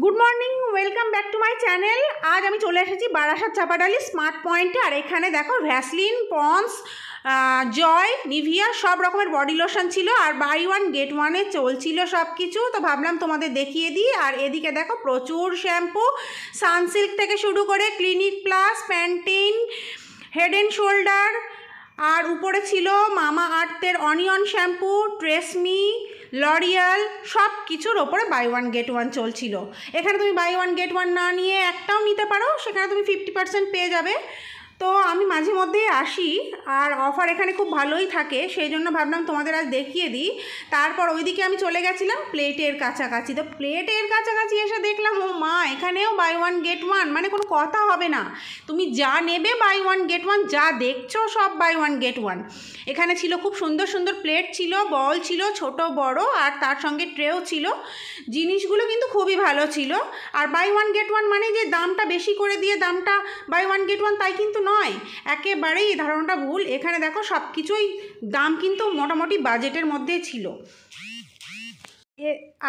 Good morning, welcome back to my channel. আজ আমি চলে এসেছি বারাসাত চাপাডালি স্মার্ট পয়েন্টে। আর এখানে দেখো ভ্যাসলিন, পন্স, জয়, নিভিয়া সব রকমের বডি লোশন ছিল আর বাই ওয়ান গেট ওয়ানে চলছিল সব কিছু। তো ভাবলাম তোমাদের দেখিয়ে দিই। আর এদিকে দেখো প্রচুর শ্যাম্পু, সানসিল্ক থেকে শুরু করে Clinic Plus, Pantene, Head and Shoulders, আর উপরে ছিল মামা আর্থের অনিয়ন শ্যাম্পু, ট্রেসমি, লরিয়াল, সব কিছুর ওপরে বাই ওয়ান গেট ওয়ান চলছিল। এখানে তুমি বাই ওয়ান গেট ওয়ান না নিয়ে একটাও নিতে পারো, সেখানে তুমি 50% পেয়ে যাবে। তো আমি মাঝে মধ্যেই আসি আর অফার এখানে খুব ভালোই থাকে, সেই জন্য ভাবলাম তোমাদের আজ দেখিয়ে দিই। তারপর ওইদিকে আমি চলে গেছিলাম প্লেটের কাছাকাছি। তো প্লেটের কাছাকাছি এসে দেখলাম ও মা, এখানেও বাই ওয়ান গেট ওয়ান, মানে কোনো কথা হবে না, তুমি যা নেবে বাই ওয়ান গেট ওয়ান, যা দেখছো সব বাই ওয়ান গেট ওয়ান। এখানে ছিল খুব সুন্দর সুন্দর প্লেট ছিল, বল ছিল ছোট বড়, আর তার সঙ্গে ট্রেও ছিল। জিনিসগুলো কিন্তু খুবই ভালো ছিল। আর বাই ওয়ান গেট ওয়ান মানে যে দামটা বেশি করে দিয়ে দামটা বাই ওয়ান গেট ওয়ান তাই কিন্তু নয়, একেবারেই ধারণাটা ভুল। এখানে দেখো সব কিছুই দাম কিন্তু মোটামুটি বাজেটের মধ্যে ছিল।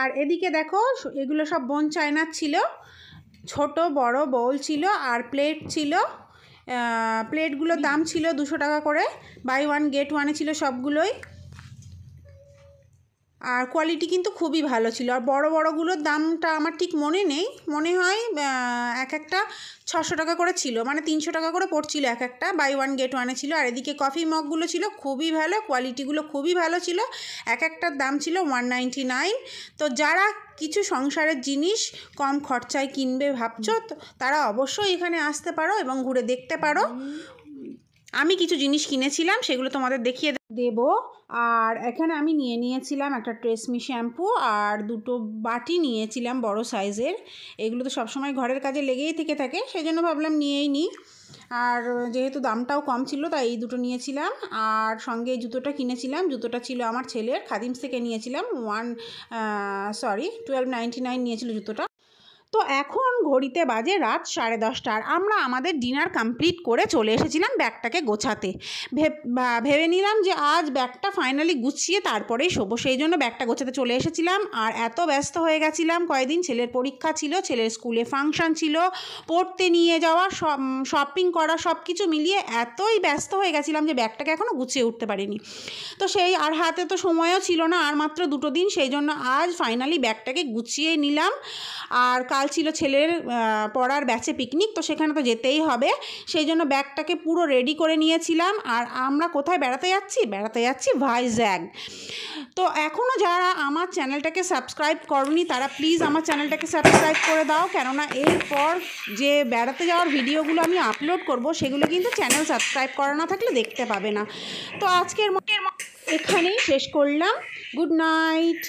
আর এদিকে দেখো এগুলো সব বোন চায়নার ছিল, ছোট বড় বোল ছিল আর প্লেট ছিল। প্লেটগুলোর দাম ছিল 200 টাকা করে, বাই ওয়ান গেট ওয়ানে ছিল সবগুলোই। আর কোয়ালিটি কিন্তু খুবই ভালো ছিল। আর বড় বড়গুলোর দামটা আমার ঠিক মনে নেই, মনে হয় এক একটা 600 টাকা করে ছিল, মানে 300 টাকা করে পড়ছিল এক একটা, বাই ওয়ান গেট ওয়ানে ছিল। আর এদিকে কফি মগগুলো ছিল খুবই ভালো, কোয়ালিটিগুলো খুবই ভালো ছিল, এক একটার দাম ছিল 199। তো যারা কিছু সংসারের জিনিস কম খরচায় কিনবে ভাবছো, তো তারা অবশ্যই এখানে আসতে পারো এবং ঘুরে দেখতে পারো। আমি কিছু জিনিস কিনেছিলাম, সেগুলো তোমাদের দেখিয়ে দেবো। আর এখানে আমি নিয়েছিলাম একটা ট্রেসমি শ্যাম্পু আর দুটো বাটি নিয়েছিলাম বড় সাইজের। এগুলো তো সবসময় ঘরের কাজে লেগেই থেকে থাকে, সেই জন্য ভাবলাম নিয়েই নিই। আর যেহেতু দামটাও কম ছিল তাই এই দুটো নিয়েছিলাম। আর সঙ্গে এই জুতোটা কিনেছিলাম, জুতোটা ছিল আমার ছেলের, খাদিমস থেকে নিয়েছিলাম। 1299 নিয়েছিল জুতোটা। তো এখন ঘড়িতে বাজে রাত 10:30। আর আমরা আমাদের ডিনার কমপ্লিট করে চলে এসেছিলাম ব্যাগটাকে গোছাতে। ভেবে নিলাম যে আজ ব্যাগটা ফাইনালি গুছিয়ে তারপরেই শোবো, সেই জন্য ব্যাগটা গোছাতে চলে এসেছিলাম। আর এত ব্যস্ত হয়ে গেছিলাম, কয়েকদিন ছেলের পরীক্ষা ছিল, ছেলের স্কুলে ফাংশন ছিল, পড়তে নিয়ে যাওয়া, শপিং করা, সব কিছু মিলিয়ে এতই ব্যস্ত হয়ে গেছিলাম যে ব্যাগটাকে এখনও গুছিয়ে উঠতে পারিনি। তো সেই আর হাতে তো সময়ও ছিল না, আর মাত্র 2 দিন, সেই জন্য আজ ফাইনালি ব্যাগটাকে গুছিয়ে নিলাম। আর কাল ছিল ছেলের পড়ার ব্যাচে পিকনিক, তো সেখানে তো যেতেই হবে, সেই জন্য ব্যাগটাকে পুরো রেডি করে নিয়েছিলাম। আর আমরা কোথায় বেড়াতে যাচ্ছি ভাইজ্যাগ। তো এখনও যারা আমার চ্যানেলটাকে সাবস্ক্রাইব করনি তারা প্লিজ আমার চ্যানেলটাকে সাবস্ক্রাইব করে দাও, কেননা এরপর যে বেড়াতে যাওয়ার ভিডিওগুলো আমি আপলোড করব সেগুলো কিন্তু চ্যানেল সাবস্ক্রাইব করা না থাকলে দেখতে পাবে না। তো আজকের এখানেই শেষ করলাম। Good night.